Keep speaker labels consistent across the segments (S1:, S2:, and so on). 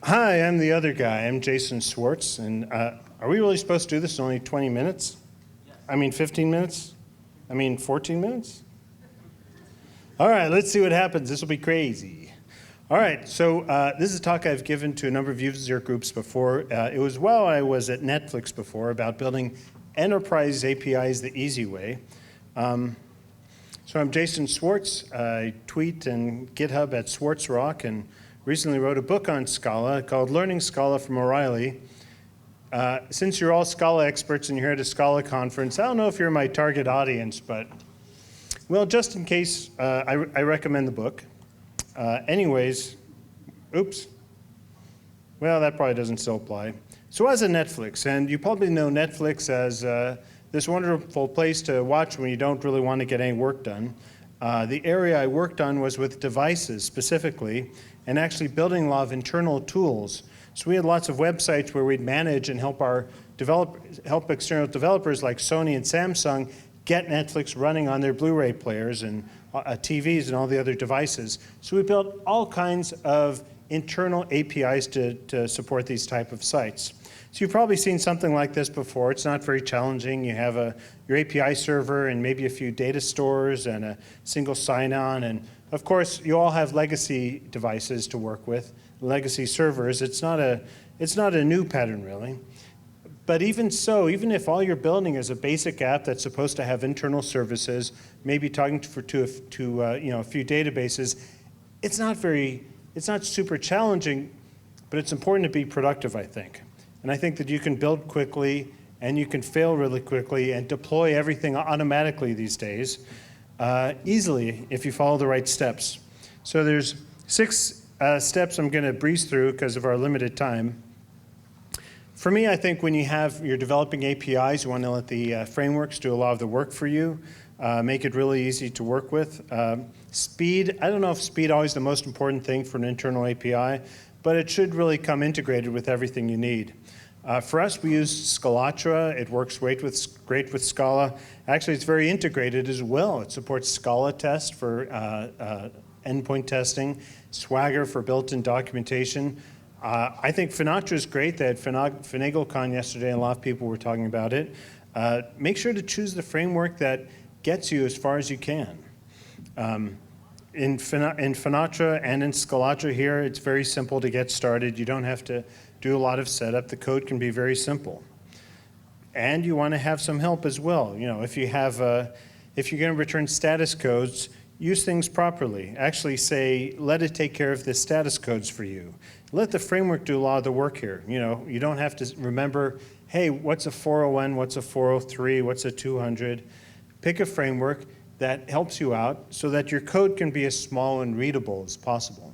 S1: Hi, I'm the other guy. I'm Jason Swartz, and are we really supposed to do this in only 20 minutes? Yes. I mean 15 minutes? I mean 14 minutes? All right, let's see what happens. This will be crazy. All right, so this is a talk I've given to a number of user groups before. It was while I was at Netflix before about building enterprise APIs the easy way. So I'm Jason Swartz. I tweet and GitHub at SwartzRock, and recently wrote a book on Scala called Learning Scala from O'Reilly. Since you're all Scala experts and you're here at a Scala conference, I don't know if you're my target audience, but, well, just in case, I recommend the book. Anyways, oops. Well, that probably doesn't still apply. So I was at Netflix, and you probably know Netflix as this wonderful place to watch when you don't really want to get any work done. The area I worked on was with devices specifically, and actually building a lot of internal tools. So we had lots of websites where we'd manage and help external developers like Sony and Samsung get Netflix running on their Blu-ray players and TVs and all the other devices. So we built all kinds of internal APIs to support these type of sites. So you've probably seen something like this before. It's not very challenging. You have your API server and maybe a few data stores and a single sign-on. And of course, you all have legacy devices to work with, legacy servers. It's not a new pattern, really. But even so, even if all you're building is a basic app that's supposed to have internal services, maybe talking to a few databases, it's not super challenging, but it's important to be productive, I think. And I think that you can build quickly and you can fail really quickly and deploy everything automatically these days easily if you follow the right steps. So there's 6 steps I'm going to breeze through because of our limited time. For me, I think when you're developing APIs, you want to let the frameworks do a lot of the work for you, make it really easy to work with. Speed, I don't know if speed always the most important thing for an internal API, but it should really come integrated with everything you need. For us, we use Scalatra. It works great with Scala. Actually, it's very integrated as well. It supports ScalaTest for endpoint testing, Swagger for built-in documentation. I think Finatra is great. They had FinagleCon yesterday, and a lot of people were talking about it. Make sure to choose the framework that gets you as far as you can. In Finatra and in Scalatra here, it's very simple to get started. You don't have to do a lot of setup. The code can be very simple. And you want to have some help as well. You know, if you're going to return status codes, use things properly. Actually say, let it take care of the status codes for you. Let the framework do a lot of the work here. You know, you don't have to remember, hey, what's a 401, what's a 403, what's a 200? Pick a framework that helps you out so that your code can be as small and readable as possible.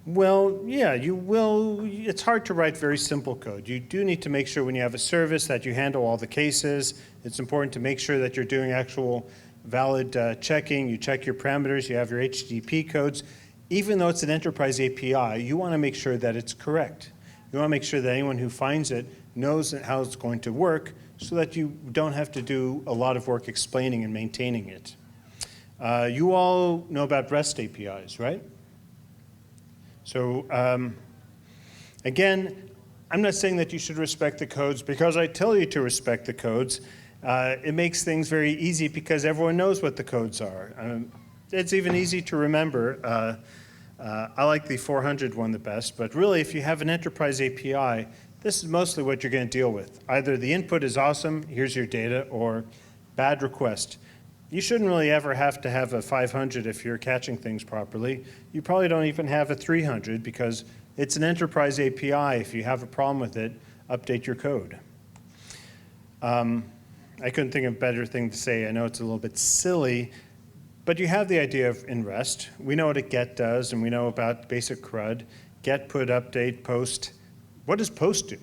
S1: Well, yeah, it's hard to write very simple code. You do need to make sure when you have a service that you handle all the cases. It's important to make sure that you're doing actual valid checking. You check your parameters, you have your HTTP codes. Even though it's an enterprise API, you want to make sure that it's correct. You want to make sure that anyone who finds it knows how it's going to work so that you don't have to do a lot of work explaining and maintaining it. You all know about REST APIs, right? So again, I'm not saying that you should respect the codes because I tell you to respect the codes. It makes things very easy because everyone knows what the codes are. It's even easy to remember. I like the 400 one the best, but really if you have an enterprise API, this is mostly what you're going to deal with. Either the input is awesome, here's your data, or bad request. You shouldn't really ever have to have a 500 if you're catching things properly. You probably don't even have a 300 because it's an enterprise API. If you have a problem with it, update your code. I couldn't think of a better thing to say. I know it's a little bit silly, but you have the idea of in REST. We know what a get does, and we know about basic CRUD. Get, put, update, post. What does post do?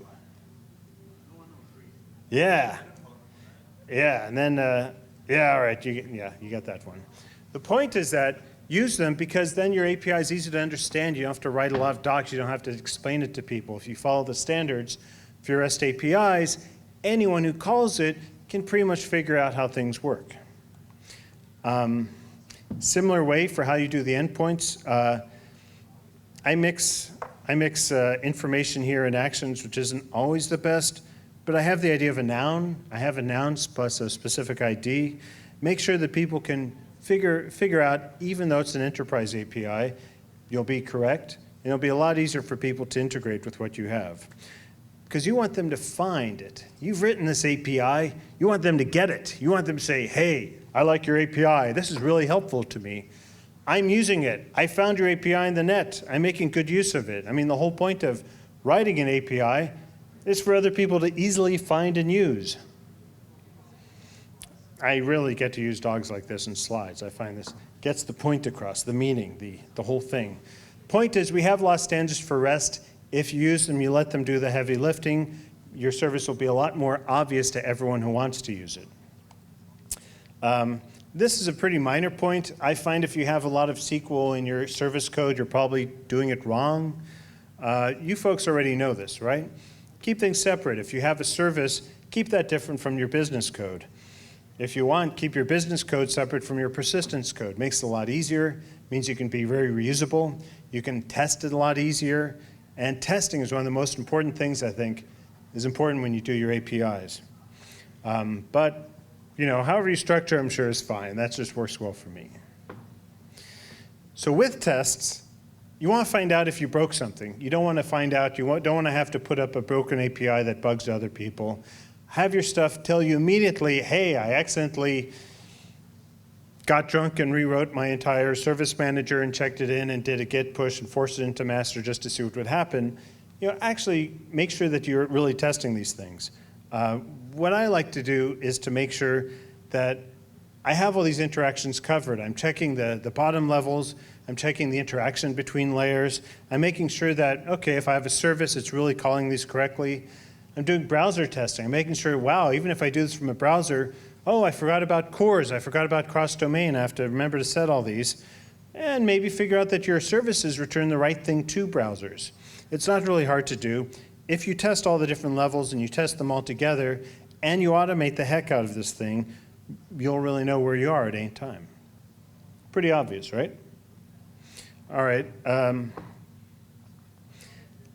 S1: Yeah. Yeah, and then, yeah, all right, you got that one. The point is that use them because then your API is easy to understand. You don't have to write a lot of docs. You don't have to explain it to people. If you follow the standards for your REST APIs, anyone who calls it can pretty much figure out how things work. Similar way for how you do the endpoints. I mix information here and actions, which isn't always the best, but I have the idea of a noun. I have a noun plus a specific ID. Make sure that people can figure out, even though it's an enterprise API, you'll be correct. And it'll be a lot easier for people to integrate with what you have. Because you want them to find it. You've written this API. You want them to get it. You want them to say, hey, I like your API. This is really helpful to me. I'm using it. I found your API in the net. I'm making good use of it. I mean, the whole point of writing an API is for other people to easily find and use. I really get to use dogs like this in slides. I find this gets the point across, the meaning, the whole thing. Point is, we have law standards for REST. If you use them, you let them do the heavy lifting, your service will be a lot more obvious to everyone who wants to use it. This is a pretty minor point. I find if you have a lot of SQL in your service code, you're probably doing it wrong. You folks already know this, right? Keep things separate. If you have a service, keep that different from your business code. If you want, keep your business code separate from your persistence code. Makes it a lot easier, means you can be very reusable. You can test it a lot easier. And testing is one of the most important things, I think, is important when you do your APIs. But you know, however you structure, I'm sure is fine. That just works well for me. So with tests, you want to find out if you broke something. You don't want to find out, don't want to have to put up a broken API that bugs other people. Have your stuff tell you immediately, hey, I accidentally got drunk and rewrote my entire service manager and checked it in and did a git push and forced it into master just to see what would happen. You know, actually make sure that you're really testing these things. What I like to do is to make sure that I have all these interactions covered. I'm checking the bottom levels. I'm checking the interaction between layers. I'm making sure that, okay, if I have a service, it's really calling these correctly. I'm doing browser testing. I'm making sure, wow, even if I do this from a browser, oh, I forgot about cores. I forgot about cross-domain. I have to remember to set all these. And maybe figure out that your services return the right thing to browsers. It's not really hard to do. If you test all the different levels and you test them all together and you automate the heck out of this thing, you'll really know where you are at any time. Pretty obvious, right? All right.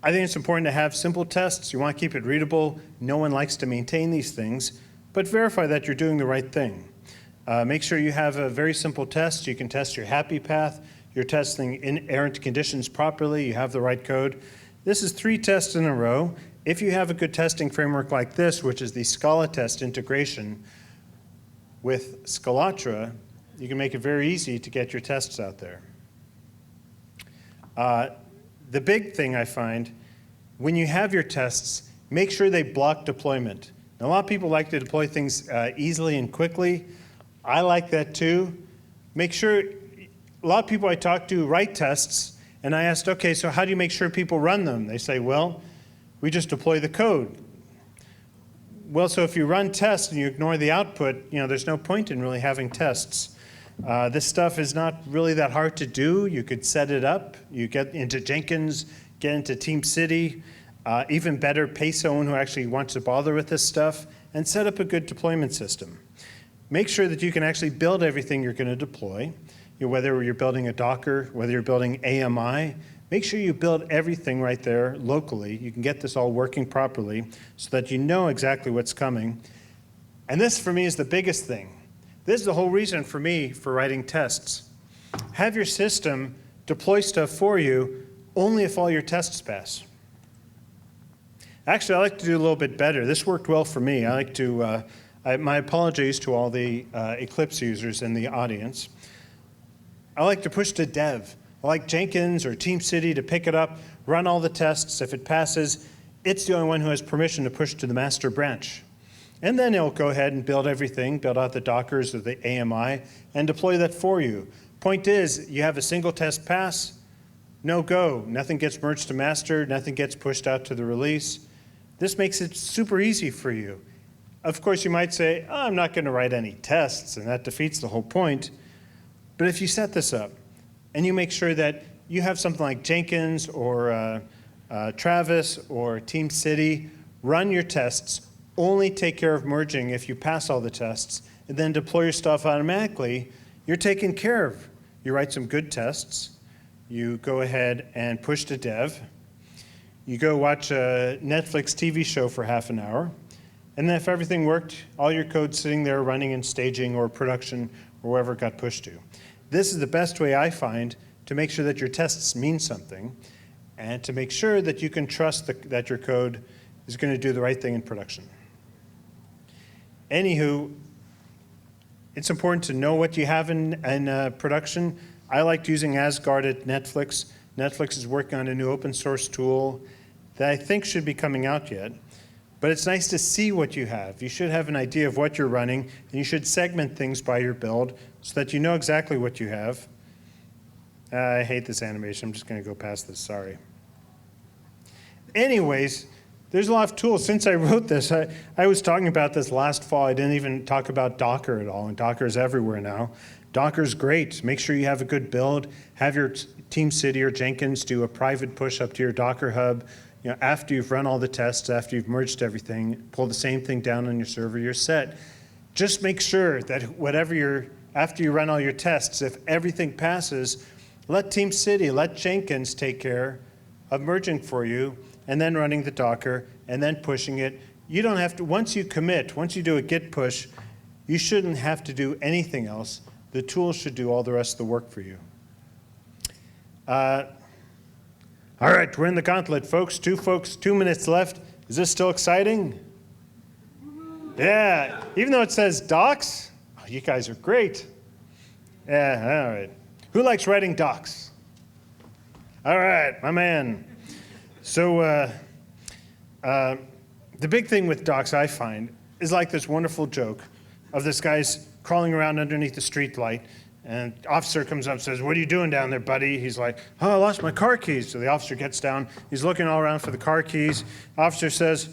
S1: I think it's important to have simple tests. You want to keep it readable. No one likes to maintain these things, but verify that you're doing the right thing. Make sure you have a very simple test. You can test your happy path. You're testing inerrant conditions properly. You have the right code. This is 3 tests in a row. If you have a good testing framework like this, which is the ScalaTest integration with Scalatra, you can make it very easy to get your tests out there. The big thing I find, when you have your tests, make sure they block deployment. Now, a lot of people like to deploy things easily and quickly. I like that too. Make sure, a lot of people I talk to write tests, and I asked, okay, so how do you make sure people run them? They say, well, we just deploy the code. Well, so if you run tests and you ignore the output, you know, there's no point in really having tests. This stuff is not really that hard to do. You could set it up. You get into Jenkins, get into TeamCity, even better, pay someone who actually wants to bother with this stuff, and set up a good deployment system. Make sure that you can actually build everything you're going to deploy. You know, whether you're building a Docker, whether you're building AMI, make sure you build everything right there locally. You can get this all working properly so that you know exactly what's coming. And this, for me, is the biggest thing. This is the whole reason for me for writing tests. Have your system deploy stuff for you only if all your tests pass. Actually, I like to do a little bit better. This worked well for me. I like to, my apologies to all the Eclipse users in the audience. I like to push to dev. I like Jenkins or TeamCity to pick it up, run all the tests. If it passes, it's the only one who has permission to push to the master branch. And then it'll go ahead and build everything, build out the Dockers or the AMI, and deploy that for you. Point is, you have a single test pass, no go. Nothing gets merged to master, nothing gets pushed out to the release. This makes it super easy for you. Of course, you might say, oh, I'm not going to write any tests, and that defeats the whole point. But if you set this up, and you make sure that you have something like Jenkins or Travis or TeamCity, run your tests, only take care of merging if you pass all the tests, and then deploy your stuff automatically, you're taken care of. you write some good tests, you go ahead and push to dev, you go watch a Netflix TV show for half an hour, and then if everything worked, all your code's sitting there running in staging or production or wherever it got pushed to. This is the best way I find to make sure that your tests mean something and to make sure that you can trust that your code is going to do the right thing in production. Anywho, it's important to know what you have in production. I liked using Asgard at Netflix. Netflix is working on a new open source tool that I think should be coming out yet. But it's nice to see what you have. You should have an idea of what you're running, and you should segment things by your build so that you know exactly what you have. I hate this animation. I'm just going to go past this. Sorry. Anyways, there's a lot of tools. Since I wrote this, I was talking about this last fall. I didn't even talk about Docker at all, and Docker is everywhere now. Docker's great. Make sure you have a good build. Have your Team City or Jenkins do a private push up to your Docker hub. You know, after you've run all the tests, after you've merged everything, pull the same thing down on your server, you're set. Just make sure that after you run all your tests, if everything passes, let Team City, let Jenkins take care of merging for you, and then running the Docker, and then pushing it. You don't have to, once you commit, once you do a git push, you shouldn't have to do anything else. The tools should do all the rest of the work for you. All right, we're in the gauntlet, folks. 2 minutes left. Is this still exciting? Yeah, even though it says docs, oh, you guys are great. Yeah, all right. Who likes writing docs? All right, my man. So the big thing with docs, I find, is like this wonderful joke of this guy's crawling around underneath the street light, and officer comes up and says, "What are you doing down there, buddy?" He's like, "Oh, I lost my car keys." So the officer gets down. He's looking all around for the car keys. Officer says,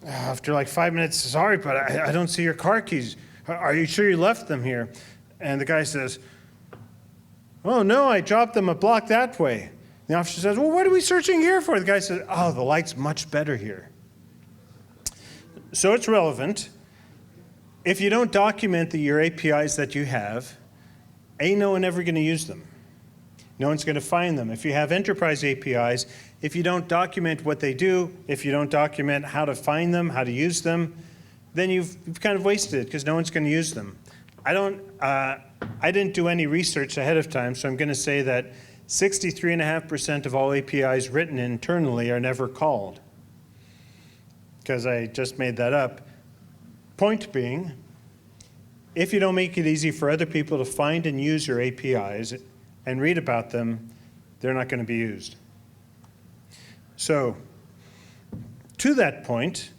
S1: after like 5 minutes, "Sorry, but I don't see your car keys. Are you sure you left them here?" And the guy says, "Oh, no, I dropped them a block that way." The officer says, "Well, what are we searching here for?" The guy says, "Oh, the light's much better here." So it's relevant. If you don't document your APIs that you have, ain't no one ever going to use them. No one's going to find them. If you have enterprise APIs, if you don't document what they do, if you don't document how to find them, how to use them, then you've kind of wasted it because no one's going to use them. I didn't do any research ahead of time, so I'm going to say that 63.5% of all APIs written internally are never called, because I just made that up. Point being, if you don't make it easy for other people to find and use your APIs and read about them, they're not going to be used. So, to that point,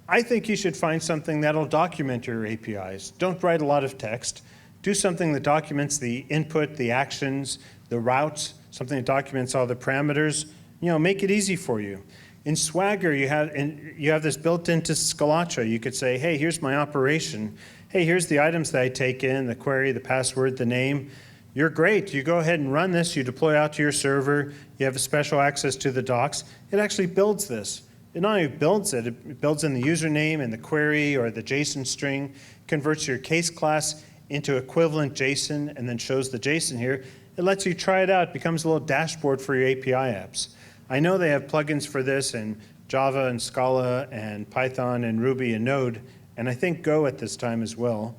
S1: I think you should find something that'll document your APIs. Don't write a lot of text. Do something that documents the input, the actions, the routes, something that documents all the parameters. You know, make it easy for you. In Swagger, you have this built into Scalatra. You could say, hey, here's my operation. Hey, here's the items that I take in, the query, the password, the name. You're great. You go ahead and run this. You deploy out to your server. You have a special access to the docs. It actually builds this. It not only builds it, it builds in the username and the query or the JSON string, converts your case class into equivalent JSON, and then shows the JSON here. It lets you try it out. It becomes a little dashboard for your API apps. I know they have plugins for this in Java and Scala and Python and Ruby and Node, and I think Go at this time as well.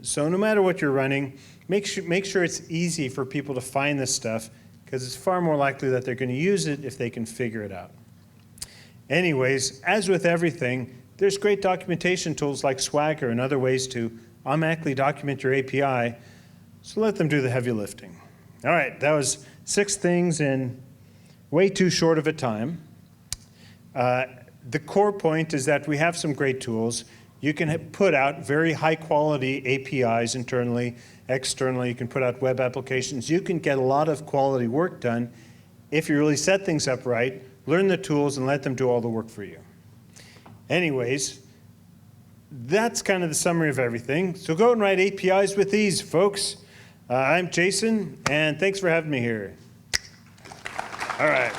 S1: So no matter what you're running, make sure it's easy for people to find this stuff, because it's far more likely that they're going to use it if they can figure it out. Anyways, as with everything, there's great documentation tools like Swagger and other ways to automatically document your API, so let them do the heavy lifting. All right, that was 6 things in way too short of a time. The core point is that we have some great tools. You can put out very high quality APIs internally, externally. You can put out web applications. You can get a lot of quality work done if you really set things up right, learn the tools, and let them do all the work for you. Anyways, that's kind of the summary of everything. So go and write APIs with ease, folks. I'm Jason, and thanks for having me here. All right.